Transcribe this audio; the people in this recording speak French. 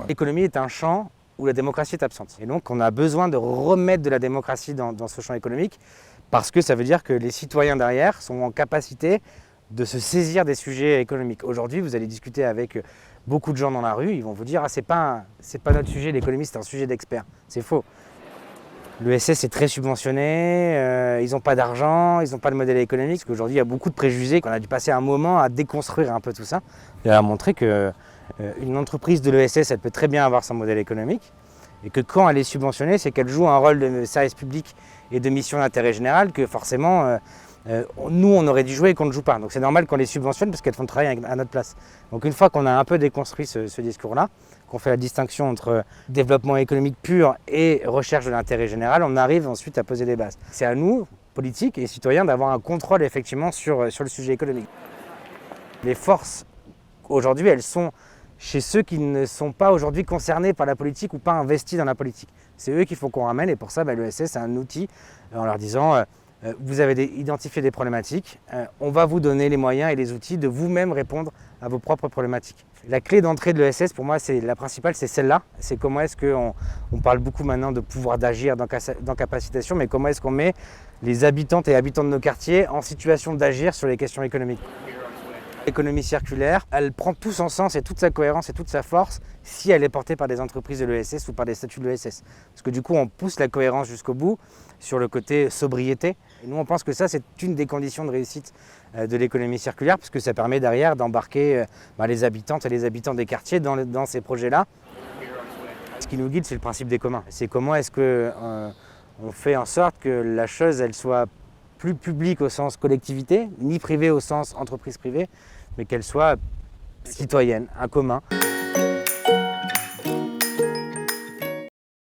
L'économie est un champ où la démocratie est absente. Et donc on a besoin de remettre de la démocratie dans ce champ économique parce que ça veut dire que les citoyens derrière sont en capacité de se saisir des sujets économiques. Aujourd'hui, vous allez discuter avec beaucoup de gens dans la rue, ils vont vous dire « Ah, c'est pas notre sujet, l'économie, c'est un sujet d'experts ». C'est faux. L'ESS est très subventionné, ils n'ont pas d'argent, ils n'ont pas de modèle économique. Parce qu'aujourd'hui, il y a beaucoup de préjugés qu'on a dû passer un moment à déconstruire un peu tout ça et à montrer qu'une entreprise de l'ESS, elle peut très bien avoir son modèle économique et que quand elle est subventionnée, c'est qu'elle joue un rôle de service public et de mission d'intérêt général que forcément, nous, on aurait dû jouer et qu'on ne joue pas. Donc c'est normal qu'on les subventionne parce qu'elles font le travail à notre place. Donc une fois qu'on a un peu déconstruit ce discours-là, qu'on fait la distinction entre développement économique pur et recherche de l'intérêt général, on arrive ensuite à poser des bases. C'est à nous, politiques et citoyens, d'avoir un contrôle effectivement sur le sujet économique. Les forces, aujourd'hui, elles sont chez ceux qui ne sont pas aujourd'hui concernés par la politique ou pas investis dans la politique. C'est eux qu'il faut qu'on ramène et pour ça, l'ESS, c'est un outil en leur disant vous avez identifié des problématiques, on va vous donner les moyens et les outils de vous-même répondre à vos propres problématiques. La clé d'entrée de l'ESS, pour moi, c'est la principale, c'est celle-là. C'est comment est-ce qu'on parle beaucoup maintenant de pouvoir d'agir, d'encapacitation, mais comment est-ce qu'on met les habitantes et habitants de nos quartiers en situation d'agir sur les questions économiques. L'économie circulaire, elle prend tout son sens et toute sa cohérence et toute sa force si elle est portée par des entreprises de l'ESS ou par des statuts de l'ESS. Parce que du coup, on pousse la cohérence jusqu'au bout sur le côté sobriété. Et nous, on pense que ça, c'est une des conditions de réussite de l'économie circulaire, parce que ça permet derrière d'embarquer les habitantes et les habitants des quartiers dans ces projets-là. Ce qui nous guide, c'est le principe des communs. C'est comment est-ce qu'on fait en sorte que la chose, elle soit plus publique au sens collectivité, ni privée au sens entreprise privée, mais qu'elle soit citoyenne, un commun.